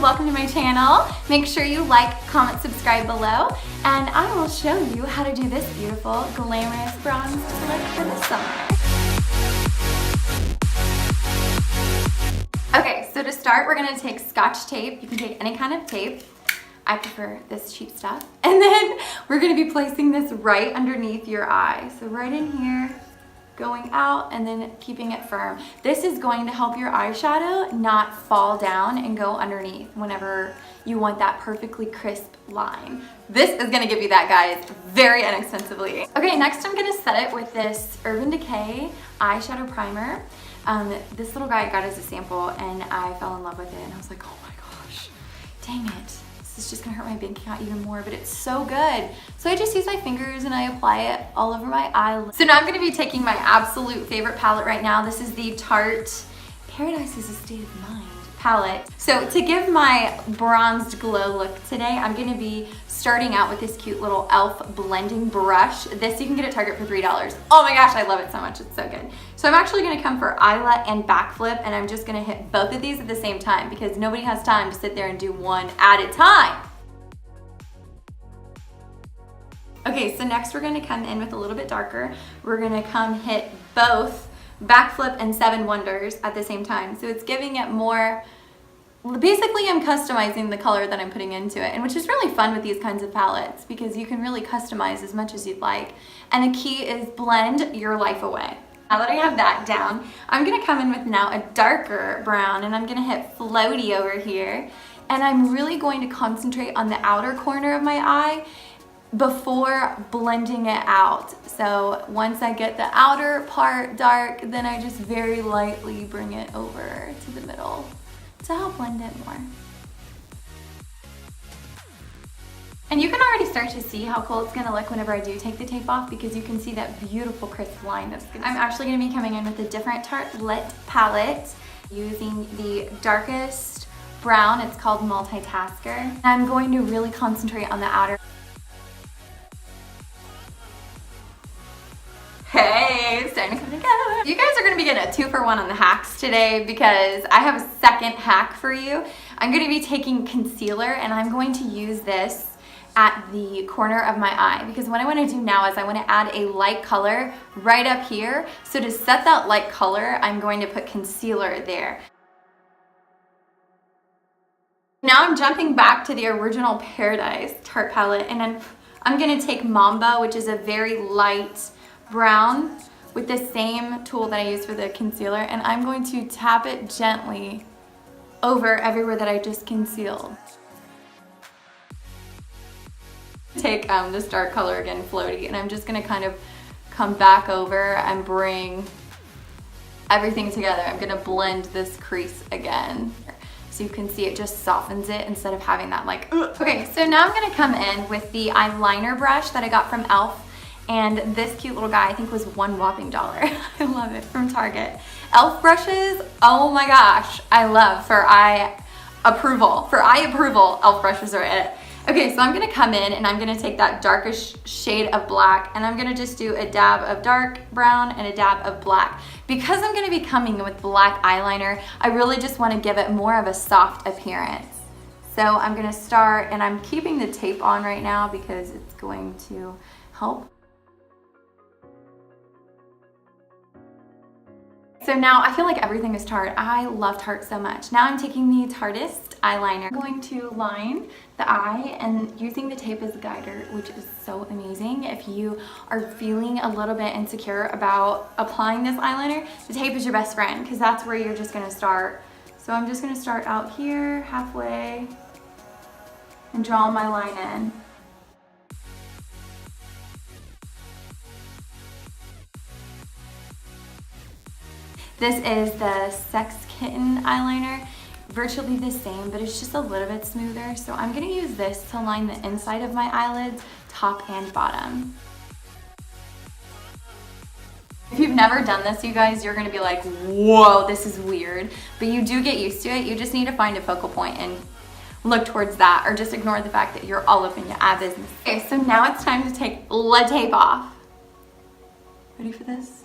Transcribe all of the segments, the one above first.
welcome to my channel. Make sure you like, comment, subscribe below, and I will show you how to do this beautiful, glamorous bronze look for the summer. Okay, so to start, we're gonna take Scotch tape. You can take any kind of tape. I prefer this cheap stuff. And then we're gonna be placing this right underneath your eye. So right in here, going out and then keeping it firm. This is going to help your eyeshadow not fall down and go underneath whenever you want that perfectly crisp line. This is gonna give you that, guys, very inexpensively. Okay, next I'm gonna set it with this Urban Decay eyeshadow primer. This little guy I got as a sample and I fell in love with it and I was like, oh my gosh, dang it. This is just gonna hurt my bank account even more, but it's so good. So I just use my fingers and I apply it all over my eyelid. So now I'm gonna be taking my absolute favorite palette right now. This is the Tarte Paradise is a State of Mind palette. So to give my bronzed glow look today, I'm gonna be starting out with this cute little e.l.f. blending brush. This you can get at Target for $3. Oh my gosh, I love it so much, it's so good. So I'm actually gonna come for eyelet and backflip, and I'm just gonna hit both of these at the same time because nobody has time to sit there and do one at a time. Okay, so next we're gonna come in with a little bit darker. We're gonna come hit both backflip and Seven Wonders at the same time. So it's giving it more, basically I'm customizing the color that I'm putting into it, and which is really fun with these kinds of palettes because you can really customize as much as you'd like. And the key is blend your life away. Now that I have that down, I'm gonna come in with now a darker brown and I'm gonna hit floaty over here. And I'm really going to concentrate on the outer corner of my eye before blending it out. So once I get the outer part dark, then I just very lightly bring it over to the middle to help blend it more. And you can already start to see how cool it's gonna look whenever I do take the tape off because you can see that beautiful crisp line that's gonna. I'm actually gonna be coming in with a different Tarte Lit palette using the darkest brown. It's called Multitasker. I'm going to really concentrate on the outer. Hey, it's time to come together. You guys are gonna be getting a 2-for-1 on the hacks today because I have a second hack for you. I'm gonna be taking concealer and I'm going to use this at the corner of my eye because what I wanna do now is I wanna add a light color right up here. So to set that light color, I'm going to put concealer there. Now I'm jumping back to the original Paradise Tarte palette and I'm gonna take Mamba, which is a very light brown with the same tool that I use for the concealer, and I'm going to tap it gently over everywhere that I just concealed. Take this dark color again, floaty, and I'm just gonna kind of come back over and bring everything together. I'm gonna blend this crease again. So you can see it just softens it instead of having that like, ugh. Okay, so now I'm gonna come in with the eyeliner brush that I got from e.l.f. And this cute little guy, I think was $1 whopping. I love it, from Target. e.l.f. brushes, oh my gosh, I love for eye approval. For eye approval, e.l.f. brushes are it. Okay, so I'm gonna come in and I'm gonna take that darkest shade of black and I'm gonna just do a dab of dark brown and a dab of black. Because I'm gonna be coming in with black eyeliner, I really just wanna give it more of a soft appearance. So I'm gonna start, and I'm keeping the tape on right now because it's going to help. So now I feel like everything is Tarte. I love Tarte so much. Now I'm taking the TARTEIST eyeliner. I'm going to line the eye and using the tape as a guider, which is so amazing. If you are feeling a little bit insecure about applying this eyeliner, the tape is your best friend because that's where you're just gonna start. So I'm just gonna start out here halfway and draw my line in. This is the Sex Kitten eyeliner, virtually the same, but it's just a little bit smoother. So I'm gonna use this to line the inside of my eyelids, top and bottom. If you've never done this, you guys, you're gonna be like, whoa, this is weird. But you do get used to it. You just need to find a focal point and look towards that, or just ignore the fact that you're all up in your eye business. Okay, so now it's time to take the tape off. Ready for this?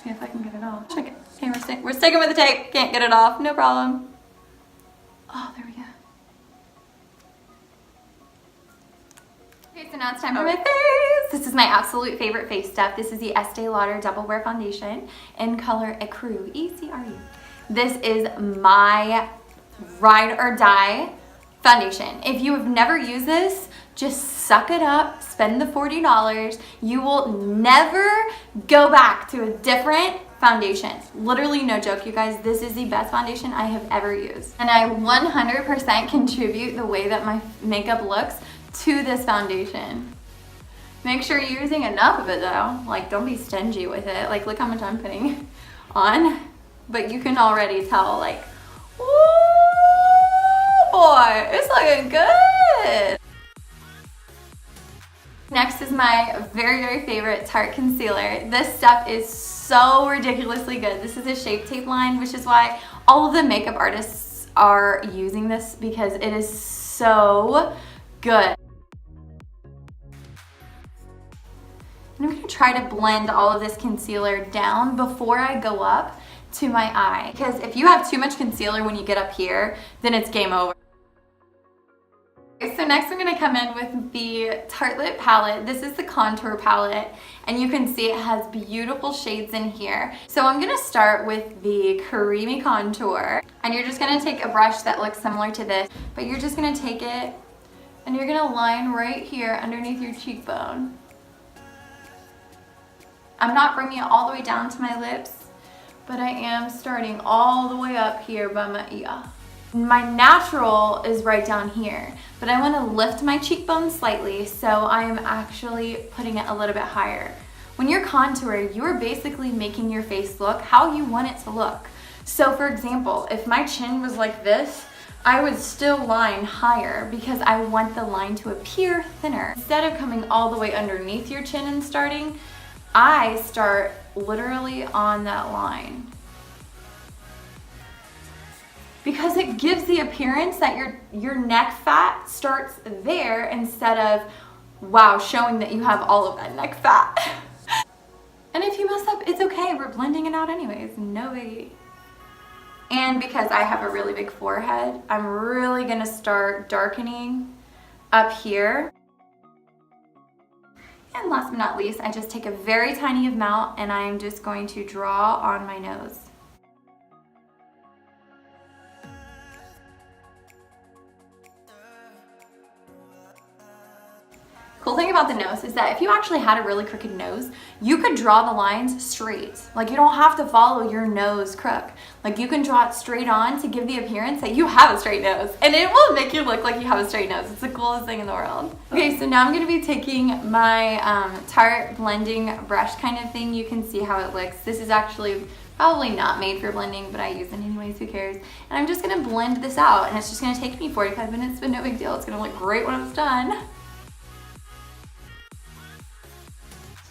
See if I can get it off. Check it. Okay, we're sticking with the tape. Can't get it off. No problem. Oh, there we go. Okay, so now it's time for my face. This is my absolute favorite face stuff. This is the Estee Lauder Double Wear Foundation in color Ecru, E-C-R-U. This is my ride or die foundation. If you have never used this, just suck it up, spend the $40. You will never go back to a different foundation. Literally no joke, you guys. This is the best foundation I have ever used. And I 100% contribute the way that my makeup looks to this foundation. Make sure you're using enough of it though. Like, don't be stingy with it. Like, look how much I'm putting on. But you can already tell, like, oh boy, it's looking good. Next is my very, very favorite Tarte concealer. This stuff is so ridiculously good. This is a Shape Tape line, which is why all of the makeup artists are using this, because it is so good. And I'm gonna try to blend all of this concealer down before I go up to my eye. Because if you have too much concealer when you get up here, then it's game over. Okay, so next I'm gonna come in with the Tarte Lip palette. This is the contour palette, and you can see it has beautiful shades in here. So I'm gonna start with the creamy contour, and you're just gonna take a brush that looks similar to this, but you're just gonna take it and you're gonna line right here underneath your cheekbone. I'm not bringing it all the way down to my lips, but I am starting all the way up here by my ear. My natural is right down here, but I want to lift my cheekbone slightly, so I am actually putting it a little bit higher. When you're contouring, you are basically making your face look how you want it to look. So for example, if my chin was like this, I would still line higher because I want the line to appear thinner. Instead of coming all the way underneath your chin and starting, I start literally on that line. Because it gives the appearance that your neck fat starts there instead of, wow, showing that you have all of that neck fat. And if you mess up, it's okay. We're blending it out anyways, no biggie. And because I have a really big forehead, I'm really gonna start darkening up here. And last but not least, I just take a very tiny amount and I'm just going to draw on my nose. Cool thing about the nose is that if you actually had a really crooked nose, you could draw the lines straight. Like, you don't have to follow your nose crook. Like, you can draw it straight on to give the appearance that you have a straight nose, and it will make you look like you have a straight nose. It's the coolest thing in the world. Okay, so now I'm gonna be taking my Tarte blending brush kind of thing. You can see how it looks. This is actually probably not made for blending, but I use it anyways, who cares? And I'm just gonna blend this out, and it's just gonna take me 45 minutes, but no big deal. It's gonna look great when it's done.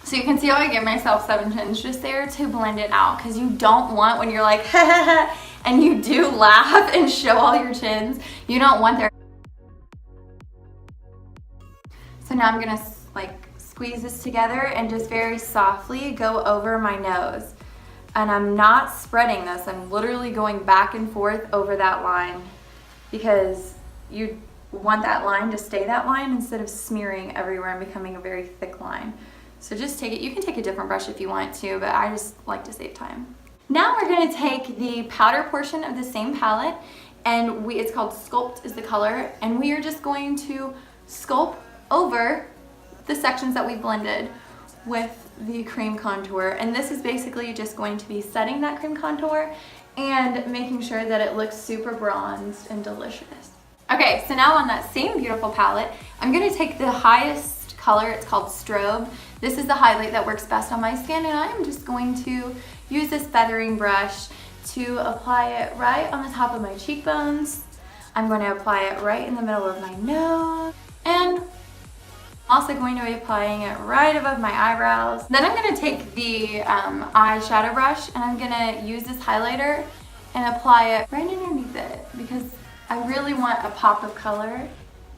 So you can see how I give myself 7 chins just there to blend it out, because you don't want, when you're like, ha ha ha, and you do laugh and show all your chins, you don't want there. So now I'm gonna like squeeze this together and just very softly go over my nose. And I'm not spreading this, I'm literally going back and forth over that line, because you want that line to stay that line instead of smearing everywhere and becoming a very thick line. So just take it, you can take a different brush if you want to, but I just like to save time. Now we're gonna take the powder portion of the same palette, and it's called Sculpt is the color, and we are just going to sculpt over the sections that we blended with the cream contour. And this is basically just going to be setting that cream contour and making sure that it looks super bronzed and delicious. Okay, so now on that same beautiful palette, I'm gonna take the highest color, it's called Strobe. This is the highlight that works best on my skin, and I'm just going to use this feathering brush to apply it right on the top of my cheekbones. I'm going to apply it right in the middle of my nose, and I'm also going to be applying it right above my eyebrows. Then I'm going to take the eyeshadow brush, and I'm going to use this highlighter and apply it right underneath it, because I really want a pop of color.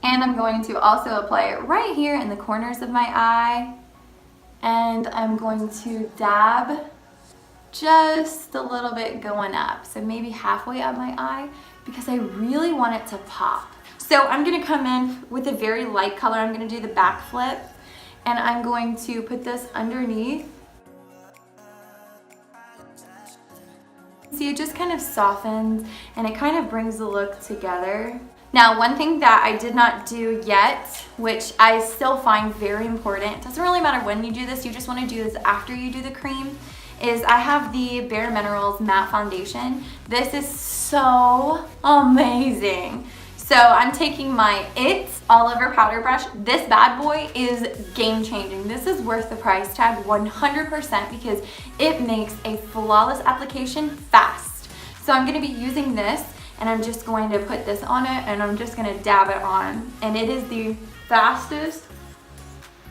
And I'm going to also apply it right here in the corners of my eye. And I'm going to dab just a little bit going up. So maybe halfway up my eye because I really want it to pop. So I'm gonna come in with a very light color. I'm gonna do the back flip and I'm going to put this underneath. See, it just kind of softens and it kind of brings the look together. Now, one thing that I did not do yet, which I still find very important, it doesn't really matter when you do this, you just want to do this after you do the cream, is I have the Bare Minerals Matte Foundation. This is so amazing. So I'm taking my All Over Powder Brush. This bad boy is game changing. This is worth the price tag 100% because it makes a flawless application fast. So I'm gonna be using this and I'm just going to put this on it and I'm just gonna dab it on. And it is the fastest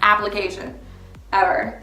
application ever.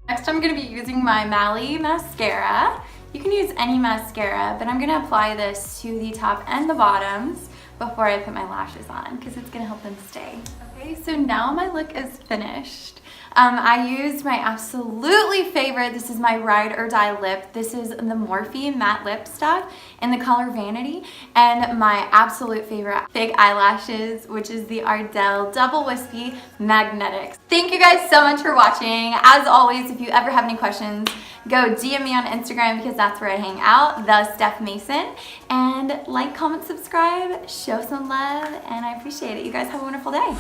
Next I'm gonna be using my Mally mascara. You can use any mascara, but I'm gonna apply this to the top and the bottoms before I put my lashes on because it's gonna help them stay. Okay, so now my look is finished. I used my absolutely favorite, this is my Ride or Die lip. This is the Morphe matte lip stuff in the color Vanity, and my absolute favorite big eyelashes, which is the Ardell Double Wispy Magnetics. Thank you guys so much for watching. As always, if you ever have any questions, go DM me on Instagram because that's where I hang out, TheStephMason. And like, comment, subscribe, show some love, and I appreciate it. You guys have a wonderful day.